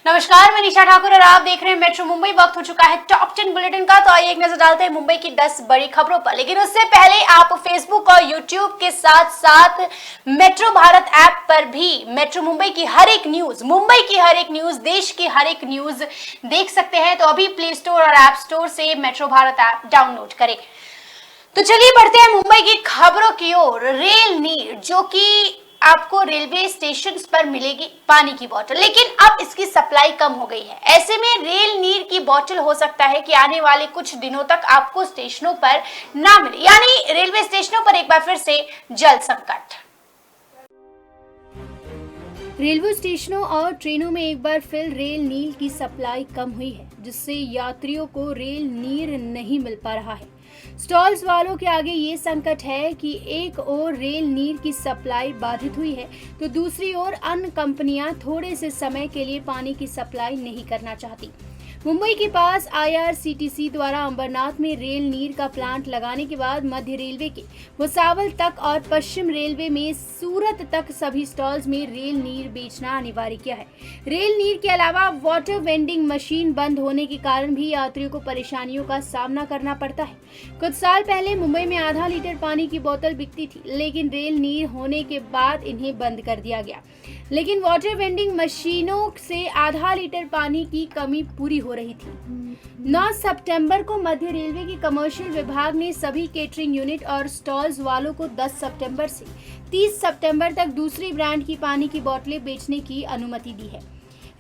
नमस्कार, मैं निशा ठाकुर और आप देख रहे हैं मेट्रो मुंबई। वक्त हो चुका है टॉप 10 बुलेटिन का, तो आइए एक नजर डालते हैं मुंबई की 10 बड़ी खबरों पर। लेकिन उससे पहले आप फेसबुक और यूट्यूब के साथ साथ मेट्रो भारत ऐप पर भी मेट्रो मुंबई की हर एक न्यूज, मुंबई की हर एक न्यूज, देश की हर एक न्यूज देख सकते हैं। तो अभी प्ले स्टोर और ऐप स्टोर से मेट्रो भारत ऐप डाउनलोड करें। तो चलिए बढ़ते हैं मुंबई की खबरों की ओर। रेल नीर, जो कि आपको रेलवे स्टेशन पर मिलेगी पानी की बोतल, लेकिन अब इसकी सप्लाई कम हो गई है। ऐसे में रेल नीर की बोतल हो सकता है कि आने वाले कुछ दिनों तक आपको स्टेशनों पर ना मिले, यानी रेलवे स्टेशनों पर एक बार फिर से जल संकट। रेलवे स्टेशनों और ट्रेनों में एक बार फिर रेल नीर की सप्लाई कम हुई है, जिससे यात्रियों को रेल नीर नहीं मिल पा रहा है। स्टॉल्स वालों के आगे ये संकट है कि एक ओर रेल नीर की सप्लाई बाधित हुई है, तो दूसरी ओर अन्य कंपनियां थोड़े से समय के लिए पानी की सप्लाई नहीं करना चाहती। मुंबई के पास IRCTC द्वारा अंबरनाथ में रेल नीर का प्लांट लगाने के बाद मध्य रेलवे के भुसावल तक और पश्चिम रेलवे में सूरत तक सभी स्टॉल्स में रेल नीर बेचना अनिवार्य किया है। रेल नीर के अलावा वाटर वेंडिंग मशीन बंद होने के कारण भी यात्रियों को परेशानियों का सामना करना पड़ता है। कुछ साल पहले मुंबई में आधा लीटर पानी की बोतल बिकती थी, लेकिन रेल नीर होने के बाद इन्हें बंद कर दिया गया। लेकिन वाटर वेंडिंग मशीनों से आधा लीटर पानी की कमी पूरी हो रही थी। 9 सितंबर को मध्य रेलवे की कमर्शियल विभाग ने सभी केटरिंग यूनिट और स्टॉल्स वालों को 10 सितंबर से 30 सितंबर तक दूसरी ब्रांड की पानी की बोतलें बेचने की अनुमति दी है।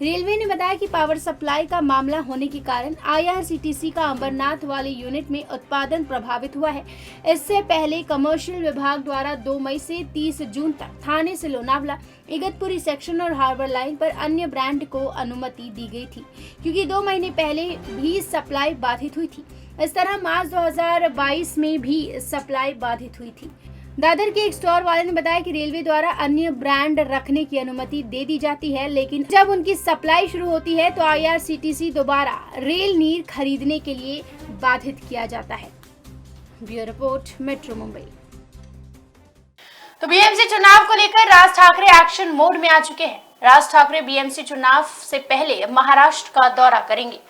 रेलवे ने बताया कि पावर सप्लाई का मामला होने के कारण IRCTC का अंबरनाथ वाले यूनिट में उत्पादन प्रभावित हुआ है। इससे पहले कमर्शियल विभाग द्वारा 2 मई से 30 जून तक थाने से लोनावला, इगतपुरी सेक्शन और हार्बर लाइन पर अन्य ब्रांड को अनुमति दी गई थी, क्योंकि 2 महीने पहले भी सप्लाई बाधित हुई थी। इस तरह मार्च 2022 में भी सप्लाई बाधित हुई थी। दादर के एक स्टोर वाले ने बताया कि रेलवे द्वारा अन्य ब्रांड रखने की अनुमति दे दी जाती है, लेकिन जब उनकी सप्लाई शुरू होती है तो IRCTC दोबारा रेल नीर खरीदने के लिए बाधित किया जाता है। Bureau report, metro Mumbai. तो BMC चुनाव को लेकर राज ठाकरे एक्शन मोड में आ चुके हैं। राज ठाकरे BMC चुनाव से पहले महाराष्ट्र का दौरा करेंगे।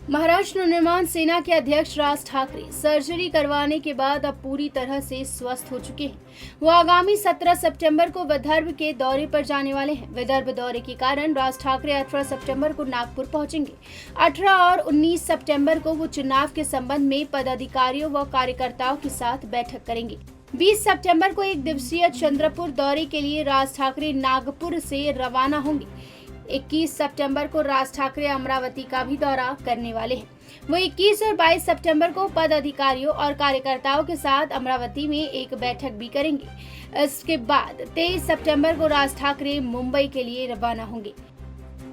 महाराष्ट्र नवनिर्माण सेना के अध्यक्ष राज ठाकरे सर्जरी करवाने के बाद अब पूरी तरह से स्वस्थ हो चुके हैं। वो आगामी 17 सितंबर को विदर्भ के दौरे पर जाने वाले हैं। विदर्भ दौरे के कारण राज ठाकरे 18 सितंबर को नागपुर पहुंचेंगे। 18 और 19 सितंबर को वो चुनाव के संबंध में पदाधिकारियों व कार्यकर्ताओं के साथ बैठक करेंगे। 20 सितंबर को एक दिवसीय चंद्रपुर दौरे के लिए राज ठाकरे नागपुर से रवाना होंगे। 21 सितंबर को राज ठाकरे अमरावती का भी दौरा करने वाले हैं। वो 21 और 22 सितंबर को पदाधिकारियों और कार्यकर्ताओं के साथ अमरावती में एक बैठक भी करेंगे। इसके बाद 23 सितंबर को राज ठाकरे मुंबई के लिए रवाना होंगे।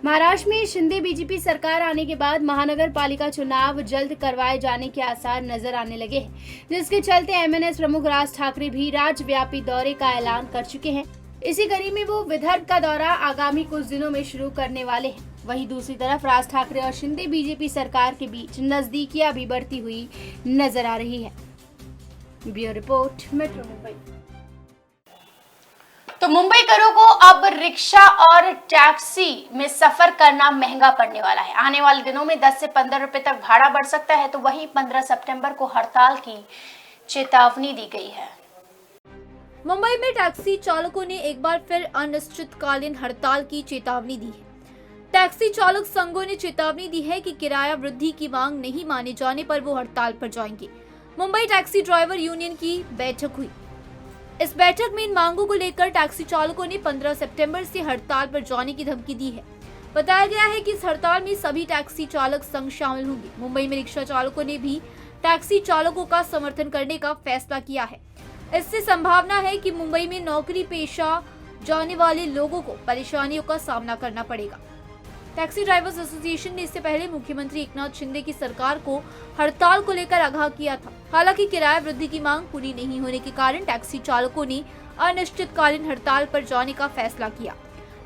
महाराष्ट्र में शिंदे बीजेपी सरकार आने के बाद महानगर पालिका चुनाव जल्द करवाए जाने के आसार नजर आने लगे हैं, जिसके चलते MNS प्रमुख राज ठाकरे भी राज्यव्यापी दौरे का ऐलान कर चुके हैं। इसी कड़ी में वो विदर्भ का दौरा आगामी कुछ दिनों में शुरू करने वाले हैं। वहीं दूसरी तरफ राज ठाकरे और शिंदे बीजेपी सरकार के बीच नजदीकियां भी बढ़ती हुई नजर आ रही है। Bureau report, metro Mumbai. तो मुंबई करों को अब रिक्शा और टैक्सी में सफर करना महंगा पड़ने वाला है। आने वाले दिनों में 10 से 15 रुपए तक भाड़ा बढ़ सकता है। तो वहीं 15 सितंबर को हड़ताल की चेतावनी दी गई है। मुंबई में टैक्सी चालकों ने एक बार फिर अनिश्चितकालीन हड़ताल की चेतावनी दी है। टैक्सी चालक संघों ने चेतावनी दी है कि किराया वृद्धि की मांग नहीं माने जाने पर वो हड़ताल पर जाएंगे। मुंबई टैक्सी ड्राइवर यूनियन की बैठक हुई। इस बैठक में इन मांगों को लेकर टैक्सी चालकों ने 15 सितंबर से हड़ताल पर जाने की धमकी दी है। बताया गया है कि इस हड़ताल में सभी टैक्सी चालक संघ शामिल होंगे। मुंबई में रिक्शा चालकों ने भी टैक्सी चालकों का समर्थन करने का फैसला किया है। इससे संभावना है कि मुंबई में नौकरी पेशा जाने वाले लोगों को परेशानियों का सामना करना पड़ेगा। टैक्सी ड्राइवर्स एसोसिएशन ने इससे पहले मुख्यमंत्री एकनाथ शिंदे की सरकार को हड़ताल को लेकर आगाह किया था। हालांकि किराया वृद्धि की मांग पूरी नहीं होने के कारण टैक्सी चालकों ने अनिश्चितकालीन हड़ताल पर जाने का फैसला किया।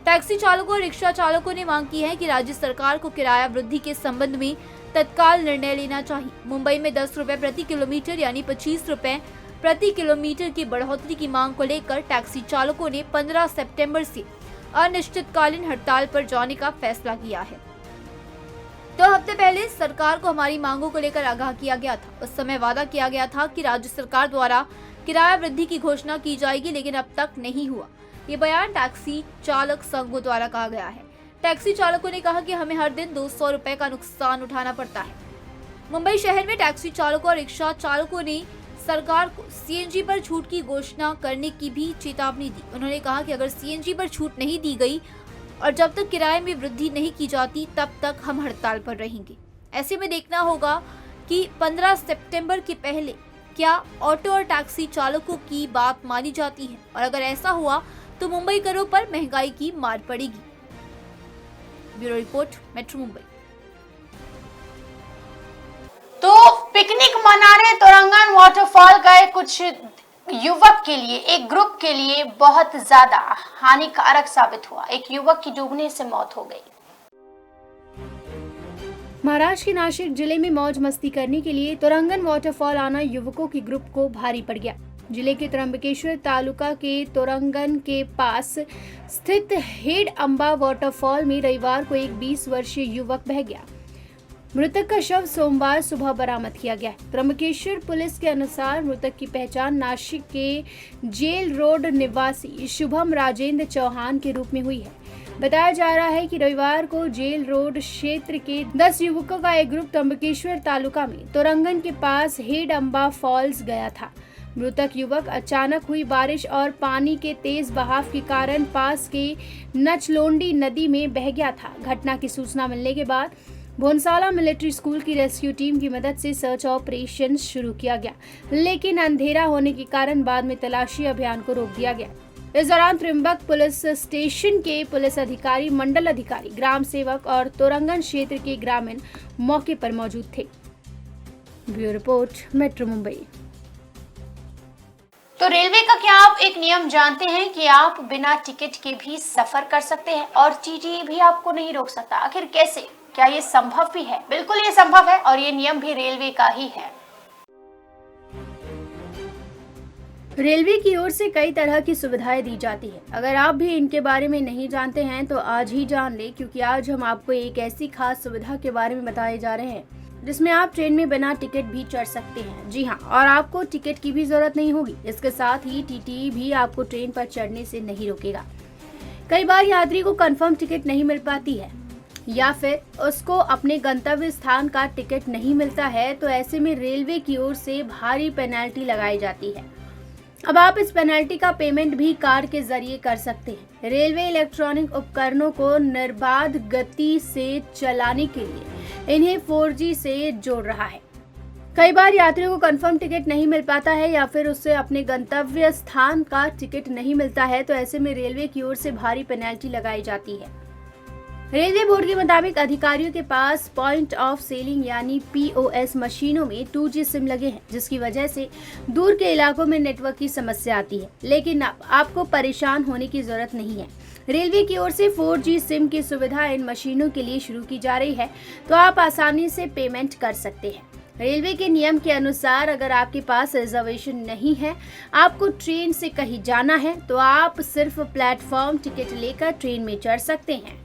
टैक्सी चालकों और रिक्शा चालकों ने मांग की है कि राज्य सरकार को किराया वृद्धि के संबंध में तत्काल निर्णय लेना चाहिए। मुंबई में 10 रुपए प्रति किलोमीटर यानी 25 रुपए प्रति किलोमीटर की बढ़ोतरी की मांग को लेकर टैक्सी चालकों ने 15 सितंबर से अनिश्चितकालीन हड़ताल पर जाने का फैसला किया है। 2 हफ्ते पहले सरकार को हमारी मांगों को लेकर आगाह किया गया था। उस समय वादा किया गया था कि राज्य सरकार द्वारा किराया वृद्धि की घोषणा की जाएगी, लेकिन अब तक नहीं हुआ। ये बयान टैक्सी चालक संघों द्वारा कहा गया है। टैक्सी चालकों ने कहा कि हमें हर दिन 200 रुपए का नुकसान उठाना पड़ता है। मुंबई शहर में टैक्सी चालकों और रिक्शा चालकों ने सरकार को सीएनजी पर छूट की घोषणा करने की भी चेतावनी दी। उन्होंने कहा कि अगर सीएनजी पर छूट नहीं दी गई और जब तक किराए में वृद्धि नहीं की जाती तब तक हम हड़ताल पर रहेंगे। ऐसे में देखना होगा कि 15 सितंबर के पहले क्या ऑटो और टैक्सी चालकों की बात मानी जाती है, और अगर ऐसा हुआ तो मुंबई करों पर महंगाई की मार पड़ेगी। Bureau report, metro Mumbai. तो पिकनिक मनाने तोरंगन वाटरफॉल गए कुछ युवक के लिए, एक ग्रुप के लिए बहुत ज्यादा हानिकारक साबित हुआ। एक युवक की डूबने से मौत हो गई। महाराष्ट्र के नासिक जिले में मौज मस्ती करने के लिए तोरंगन वाटरफॉल आना युवकों के ग्रुप को भारी पड़ गया। जिले के त्र्यंबकेश्वर तालुका के तोरंगन के पास स्थित हेड अम्बा वाटरफॉल में रविवार को एक 20 वर्षीय युवक बह गया। मृतक का शव सोमवार सुबह बरामद किया गया। त्र्यंबकेश्वर पुलिस के अनुसार मृतक की पहचान नासिक के जेल रोड निवासी शुभम राजेंद्र चौहान के रूप में हुई है। बताया जा रहा है कि रविवार को जेल रोड क्षेत्र के 10 युवकों का एक ग्रुप त्र्यंबकेश्वर तालुका में तोरंगन के पास हेड अम्बा फॉल्स गया था। मृतक युवक अचानक हुई बारिश और पानी के तेज बहाव के कारण पास के नचलोंडी नदी में बह गया था। घटना की सूचना मिलने के बाद भोनसाला मिलिट्री स्कूल की रेस्क्यू टीम की मदद से सर्च ऑपरेशन शुरू किया गया, लेकिन अंधेरा होने के कारण बाद में तलाशी अभियान को रोक दिया गया। इस दौरान त्रिम्बक पुलिस स्टेशन के पुलिस अधिकारी, मंडल अधिकारी, ग्राम सेवक और तोरंगन क्षेत्र के ग्रामीण मौके पर मौजूद थे। Bureau report, metro Mumbai. तो रेलवे का क्या आप एक नियम जानते हैं कि आप बिना टिकट के भी सफर कर सकते हैं और टीटी भी आपको नहीं रोक सकता? आखिर कैसे? क्या ये संभव भी है? बिल्कुल ये संभव है और ये नियम भी रेलवे का ही है। रेलवे की ओर से कई तरह की सुविधाएं दी जाती है। अगर आप भी इनके बारे में नहीं जानते हैं तो आज ही जान ले, क्योंकि आज हम आपको एक ऐसी खास सुविधा के बारे में बताए जा रहे हैं जिसमें आप ट्रेन में बिना टिकट भी चढ़ सकते हैं। जी हाँ, और आपको टिकट की भी जरूरत नहीं होगी। इसके साथ ही टीटी भी आपको ट्रेन पर चढ़ने से नहीं रोकेगा। कई बार यात्री को कंफर्म टिकट नहीं मिल पाती है या फिर उसको अपने गंतव्य स्थान का टिकट नहीं मिलता है, तो ऐसे में रेलवे की ओर से भारी पेनल्टी लगाई जाती है। अब आप इस पेनल्टी का पेमेंट भी कार्ड के जरिए कर सकते हैं। रेलवे इलेक्ट्रॉनिक उपकरणों को निर्बाध गति से चलाने के लिए इन्हें 4G से जोड़ रहा है। कई बार यात्रियों को कंफर्म टिकट नहीं मिल पाता है या फिर उससे अपने गंतव्य स्थान का टिकट नहीं मिलता है, तो ऐसे में रेलवे की ओर से भारी पेनल्टी लगाई जाती है। रेलवे बोर्ड के मुताबिक अधिकारियों के पास पॉइंट ऑफ सेलिंग यानी POS मशीनों में 2G सिम लगे हैं, जिसकी वजह से दूर के इलाकों में नेटवर्क की समस्या आती है। लेकिन अब आपको परेशान होने की जरूरत नहीं है। रेलवे की ओर से 4G सिम की सुविधा इन मशीनों के लिए शुरू की जा रही है, तो आप आसानी से पेमेंट कर सकते हैं। रेलवे के नियम के अनुसार अगर आपके पास रिजर्वेशन नहीं है, आपको ट्रेन से कहीं जाना है, तो आप सिर्फ प्लेटफॉर्म टिकट लेकर ट्रेन में चढ़ सकते हैं।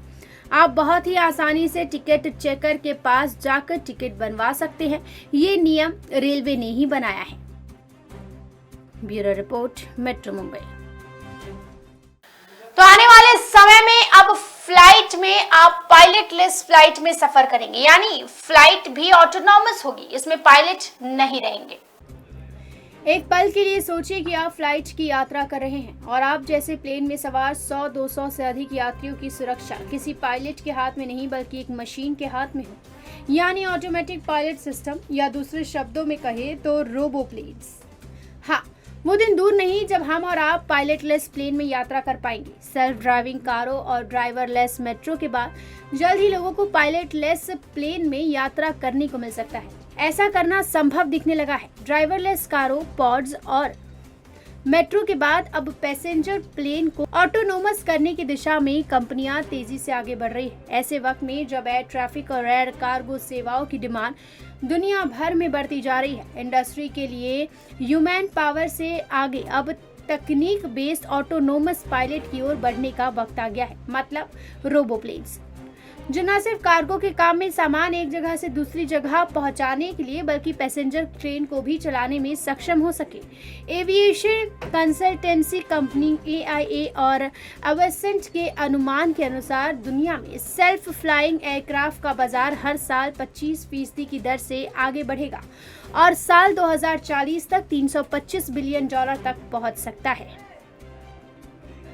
आप बहुत ही आसानी से टिकट चेकर के पास जाकर टिकट बनवा सकते हैं। ये नियम रेलवे ने ही बनाया है। Bureau report, metro Mumbai. तो आने वाले समय में अब फ्लाइट में आप पायलट लेस फ्लाइट में सफर करेंगे, यानी फ्लाइट भी ऑटोनॉमस होगी, इसमें पायलट नहीं रहेंगे। एक पल के लिए सोचिए कि आप फ्लाइट की यात्रा कर रहे हैं और आप जैसे प्लेन में सवार 100-200 से अधिक यात्रियों की सुरक्षा किसी पायलट के हाथ में नहीं बल्कि एक मशीन के हाथ में हो, यानी ऑटोमेटिक पायलट सिस्टम, या दूसरे शब्दों में कहे तो रोबो प्लेन्स। हाँ, वो दिन दूर नहीं जब हम और आप पायलट लेस प्लेन में यात्रा कर पाएंगे। सेल्फ ड्राइविंग कारों और ड्राइवर लेस मेट्रो के बाद जल्द ही लोगों को पायलट लेस प्लेन में यात्रा करने को मिल सकता है। ऐसा करना संभव दिखने लगा है। ड्राइवरलेस कारों, पॉड्स और मेट्रो के बाद अब पैसेंजर प्लेन को ऑटोनोमस करने की दिशा में कंपनियां तेजी से आगे बढ़ रही है। ऐसे वक्त में जब एयर ट्रैफिक और एयर कार्गो सेवाओं की डिमांड दुनिया भर में बढ़ती जा रही है, इंडस्ट्री के लिए ह्यूमन पावर से आगे अब तकनीक बेस्ड ऑटोनोमस पायलट की ओर बढ़ने का वक्त आ गया है, मतलब रोबोप्लेन्स, जो न सिर्फ कार्गो के काम में सामान एक जगह से दूसरी जगह पहुंचाने के लिए बल्कि पैसेंजर ट्रेन को भी चलाने में सक्षम हो सके। एविएशन कंसल्टेंसी कंपनी AIA और अवेसेंट के अनुमान के अनुसार दुनिया में सेल्फ फ्लाइंग एयरक्राफ्ट का बाजार हर साल 25% की दर से आगे बढ़ेगा और साल 2040 तक $325 बिलियन तक पहुंच सकता है।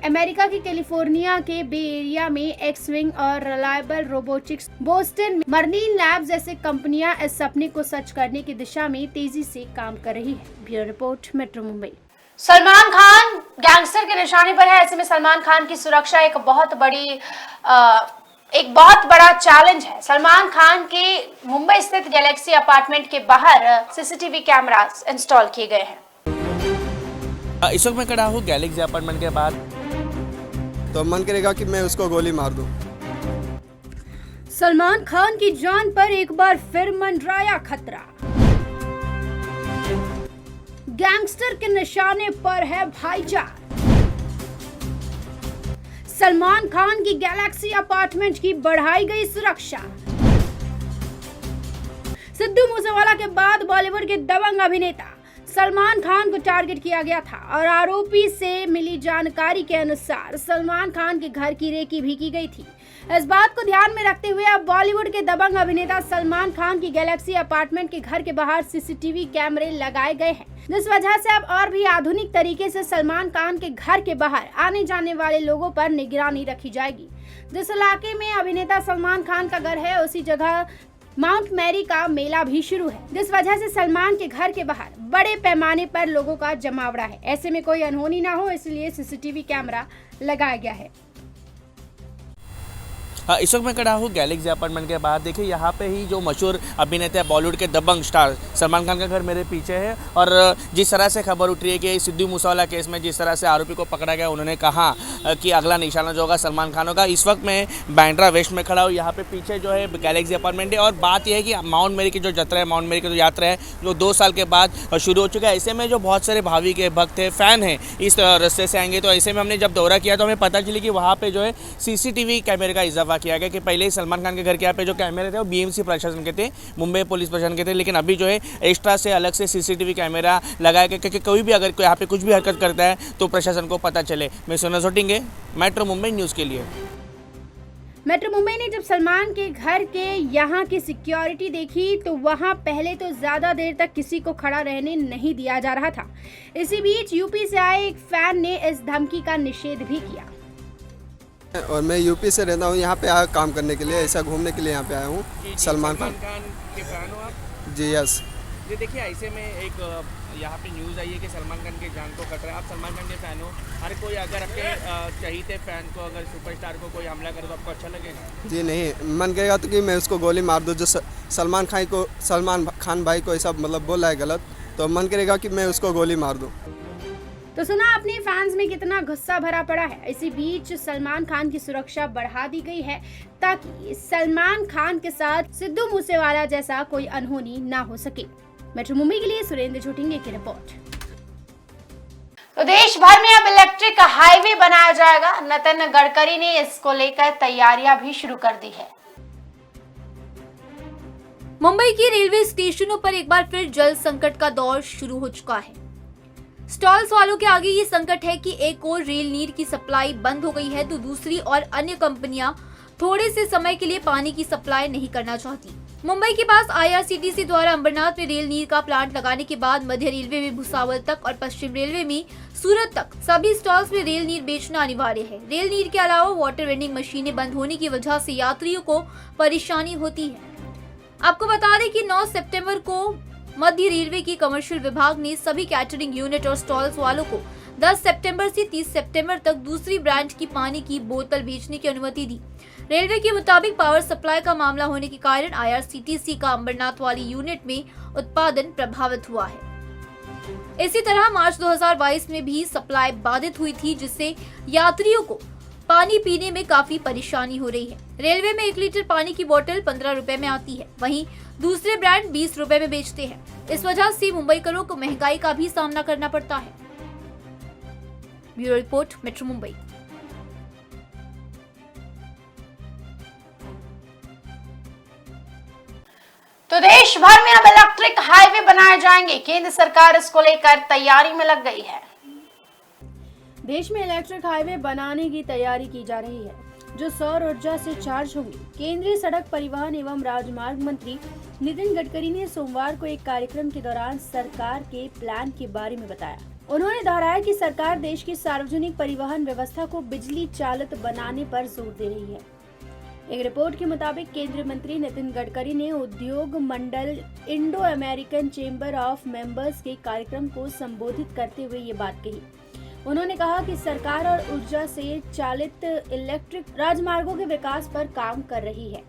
अमेरिका की कैलिफोर्निया के बे एरिया में एक्स-विंग और Reliable Robotics, Boston Merlin Labs जैसे कंपनियां इस सपने को सच करने की दिशा में तेजी से काम कर रही है। Bureau report, metro Mumbai. Salman Khan gangster के निशाने पर है। ऐसे में सलमान खान की सुरक्षा एक बहुत बड़ा चैलेंज है। सलमान खान के मुंबई स्थित गैलेक्सी अपार्टमेंट के बाहर CCTV कैमरास इंस्टॉल किए गए हैं। इस वक्त मैं खड़ा हूँ गैलेक्सी अपार्टमेंट के बाहर, तो मन करेगा कि मैं उसको गोली मार दूं। सलमान खान की जान पर एक बार फिर मंडराया खतरा। गैंगस्टर के निशाने पर है भाईचारा। सलमान खान की गैलेक्सी अपार्टमेंट की बढ़ाई गई सुरक्षा। सिद्धू मूसेवाला के बाद बॉलीवुड के दबंग अभिनेता सलमान खान को टारगेट किया गया था और आरोपी से मिली जानकारी के अनुसार सलमान खान के घर की रेकी भी की गई थी। इस बात को ध्यान में रखते हुए अब बॉलीवुड के दबंग अभिनेता सलमान खान की गैलेक्सी अपार्टमेंट के घर के बाहर CCTV कैमरे लगाए गए हैं, जिस वजह से अब और भी आधुनिक तरीके से सलमान खान के घर के बाहर आने जाने वाले लोगों पर निगरानी रखी जाएगी। जिस इलाके में अभिनेता सलमान खान का घर है उसी जगह माउंट मैरी का मेला भी शुरू है, जिस वजह से सलमान के घर के बाहर बड़े पैमाने पर लोगों का जमावड़ा है। ऐसे में कोई अनहोनी ना हो इसलिए CCTV कैमरा लगाया गया है। इस वक्त मैं खड़ा हूँ गैलेक्सी अपार्टमेंट के बाहर। देखिए यहाँ पे ही जो मशहूर अभिनेता है, बॉलीवुड के दबंग स्टार सलमान खान का घर मेरे पीछे है। और जिस तरह से खबर उठ रही है कि सिद्धू मूसेवाला केस में जिस तरह से आरोपी को पकड़ा गया, उन्होंने कहा कि अगला निशाना जो होगा सलमान खान होगा। इस वक्त मैं बांद्रा वेस्ट में खड़ा हूँ। यहाँ पे पीछे जो है गैलेक्सी अपार्टमेंट है और बात यह है कि माउंट मैरी की जो यात्रा है, माउंट मैरी की जो यात्रा है जो 2 साल के बाद शुरू हो चुका है। ऐसे में जो बहुत सारे भावी के भक्त है, फ़ैन हैं, इस रास्ते से आएंगे। तो ऐसे में हमने जब दौरा किया तो हमें पता चली कि वहाँ पर जो है CCTV कैमरे का इजाफा किया गया। कि पहले सलमान खान के घर के यहाँ पे जो कैमरे थे वो BMC प्रशासन के थे, मुंबई पुलिस प्रशासन के थे, लेकिन अभी जो है एक्स्ट्रा से अलग से CCTV कैमरा लगाया गया क्योंकि कोई भी अगर यहाँ पे कुछ भी हरकत करता है तो प्रशासन को पता चले। मैं सोना सोटिंगे, मेट्रो मुंबई न्यूज़ के लिए। मेट्रो मुंबई ने जब सलमान के घर के यहाँ की सिक्योरिटी देखी तो वहाँ पहले तो ज्यादा देर तक किसी को खड़ा रहने नहीं दिया जा रहा था। इसी बीच यूपी से आए एक फैन ने इस धमकी का निषेध भी किया। और मैं यूपी से रहता हूँ, यहाँ पे आया काम करने के लिए, ऐसा घूमने के लिए यहाँ पे आया हूँ। सलमान खान के फैन हो आप? जी यस। ये देखिए ऐसे में एक यहाँ पे न्यूज़ आई है कि सलमान खान के जान को खतरा है। आप सलमान खान के फ़ैन हो, हर कोई अगर आपके चाहते फ़ैन को, अगर सुपरस्टार को कोई हमला करे तो आपको अच्छा लगेगा? जी नहीं, मन करेगा तो कि मैं उसको गोली मार दूँ। जो सलमान खान भाई को ऐसा मतलब बोला है गलत, तो मन करेगा कि मैं उसको गोली मार दूँ। तो सुना अपने फैंस में कितना गुस्सा भरा पड़ा है। इसी बीच सलमान खान की सुरक्षा बढ़ा दी गई है ताकि सलमान खान के साथ सिद्धू मूसेवाला जैसा कोई अनहोनी ना हो सके। मेट्रो मुंबई के लिए सुरेंद्र झोटिंगे की रिपोर्ट। तो देश भर में अब इलेक्ट्रिक हाईवे बनाया जाएगा। नितिन गडकरी ने इसको लेकर तैयारियां भी शुरू कर दी है। मुंबई के रेलवे स्टेशनों पर एक बार फिर जल संकट का दौर शुरू हो चुका है। स्टॉल्स वालों के आगे ये संकट है कि एक और रेल नीर की सप्लाई बंद हो गई है तो दूसरी और अन्य कंपनियां थोड़े से समय के लिए पानी की सप्लाई नहीं करना चाहती। मुंबई के पास IRCTC द्वारा अंबरनाथ में रेल नीर का प्लांट लगाने के बाद मध्य रेलवे में भुसावल तक और पश्चिम रेलवे में सूरत तक सभी स्टॉल्स में रेल नीर बेचना अनिवार्य है। रेल नीर के अलावा वाटर वेंडिंग मशीनें बंद होने की वजह से यात्रियों को परेशानी होती है। आपको बता दें कि 9 सितंबर को मध्य रेलवे की कमर्शियल विभाग ने सभी कैटरिंग यूनिट और स्टॉल्स वालों को 10 सितंबर से 30 सितंबर तक दूसरी ब्रांड की पानी की बोतल बेचने की अनुमति दी। रेलवे के मुताबिक पावर सप्लाई का मामला होने के कारण IRCTC का अंबरनाथ वाली यूनिट में उत्पादन प्रभावित हुआ है। इसी तरह मार्च 2022 में भी सप्लाई बाधित हुई थी, जिससे यात्रियों को पानी पीने में काफी परेशानी हो रही है। रेलवे में 1 लीटर पानी की बोतल 15 रुपए में आती है, वहीं दूसरे ब्रांड 20 रुपए में बेचते हैं। इस वजह से मुंबईकरों को महंगाई का भी सामना करना पड़ता है। Bureau report, metro Mumbai. तो देश भर में अब इलेक्ट्रिक हाईवे बनाए जाएंगे। केंद्र सरकार इसको लेकर तैयारी में लग गई है। देश में इलेक्ट्रिक हाईवे बनाने की तैयारी की जा रही है जो सौर ऊर्जा से चार्ज होंगे। केंद्रीय सड़क परिवहन एवं राजमार्ग मंत्री नितिन गडकरी ने सोमवार को एक कार्यक्रम के दौरान सरकार के प्लान के बारे में बताया। उन्होंने दोहराया कि सरकार देश की सार्वजनिक परिवहन व्यवस्था को बिजली चालित बनाने पर जोर दे रही है। एक रिपोर्ट के मुताबिक केंद्रीय मंत्री नितिन गडकरी ने उद्योग मंडल Indo American chamber of members के कार्यक्रम को संबोधित करते हुए ये बात कही। उन्होंने कहा कि सरकार और ऊर्जा से चालित इलेक्ट्रिक राजमार्गों के विकास पर काम कर रही है।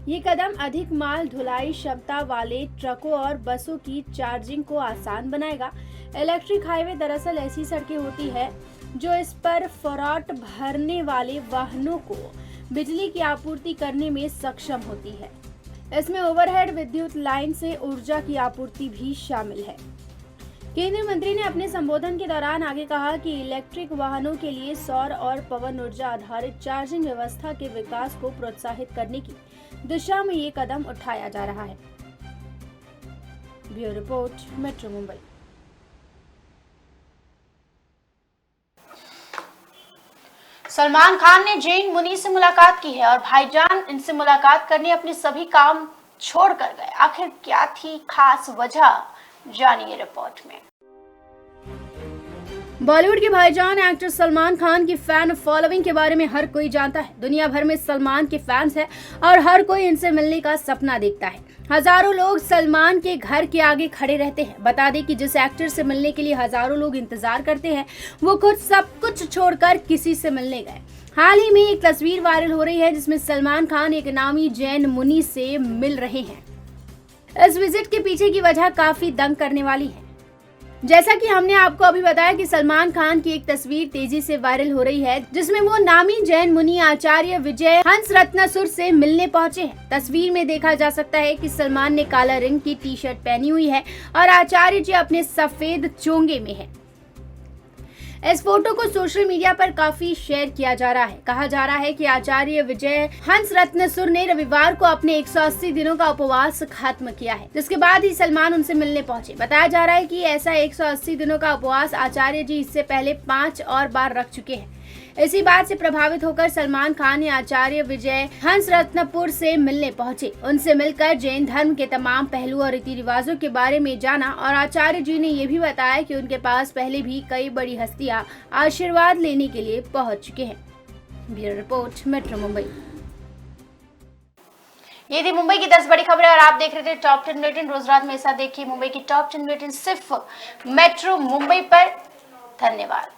ये कदम अधिक माल ढुलाई क्षमता वाले ट्रकों और बसों की चार्जिंग को आसान बनाएगा। इलेक्ट्रिक हाईवे दरअसल ऐसी सड़कें होती है जो इस पर फराट भरने वाले वाहनों को बिजली की आपूर्ति करने में सक्षम होती है। इसमें ओवरहेड विद्युत लाइन से ऊर्जा की आपूर्ति भी शामिल है। केंद्रीय मंत्री ने अपने संबोधन के दौरान आगे कहा कि इलेक्ट्रिक वाहनों के लिए सौर और पवन ऊर्जा आधारित चार्जिंग व्यवस्था के विकास को प्रोत्साहित करने की दिशा में ये कदम उठाया जा रहा है। Bureau report, metro Mumbai. Salman Khan ने जैन मुनि से मुलाकात की है और भाईजान इनसे मुलाकात करने अपने सभी काम छोड़कर गए। आखिर क्या थी खास वजह, जानिए रिपोर्ट में। बॉलीवुड के भाईजान एक्टर सलमान खान की फैन फॉलोइंग के बारे में हर कोई जानता है। दुनिया भर में सलमान के फैंस हैं और हर कोई इनसे मिलने का सपना देखता है। हजारों लोग सलमान के घर के आगे खड़े रहते हैं। बता दें कि जिस एक्टर से मिलने के लिए हजारों लोग इंतजार करते हैं वो खुद सब कुछ छोड़कर किसी से मिलने गए। हाल ही में एक तस्वीर वायरल हो रही है जिसमें सलमान खान एक नामी जैन मुनि से मिल रहे हैं। इस विजिट के पीछे की वजह काफी दंग करने वाली है। जैसा कि हमने आपको अभी बताया कि सलमान खान की एक तस्वीर तेजी से वायरल हो रही है जिसमें वो नामी जैन मुनि आचार्य विजय हंस रत्नासुर से मिलने पहुंचे हैं। तस्वीर में देखा जा सकता है कि सलमान ने काला रंग की टी शर्ट पहनी हुई है और आचार्य जी अपने सफेद चोंगे में है। इस फोटो को सोशल मीडिया पर काफी शेयर किया जा रहा है। कहा जा रहा है कि आचार्य विजय हंस रत्नासुर ने रविवार को अपने 180 दिनों का उपवास खत्म किया है, जिसके बाद ही सलमान उनसे मिलने पहुंचे। बताया जा रहा है कि ऐसा 180 दिनों का उपवास आचार्य जी इससे पहले 5 और बार रख चुके हैं। इसी बात से प्रभावित होकर सलमान खान ने आचार्य विजय हंस रत्नापुर से मिलने पहुंचे। उनसे मिलकर जैन धर्म के तमाम पहलू और रीति रिवाजों के बारे में जाना और आचार्य जी ने ये भी बताया कि उनके पास पहले भी कई बड़ी हस्तियां आशीर्वाद लेने के लिए पहुंच चुके हैं। Bureau report, metro Mumbai. ये थी मुंबई की 10 बड़ी खबरें और आप देख रहे थे टॉप 10 बुलेटिन। रोज रात में ऐसा देखिए मुंबई की टॉप 10 बुलेटिन सिर्फ मेट्रो मुंबई पर। धन्यवाद।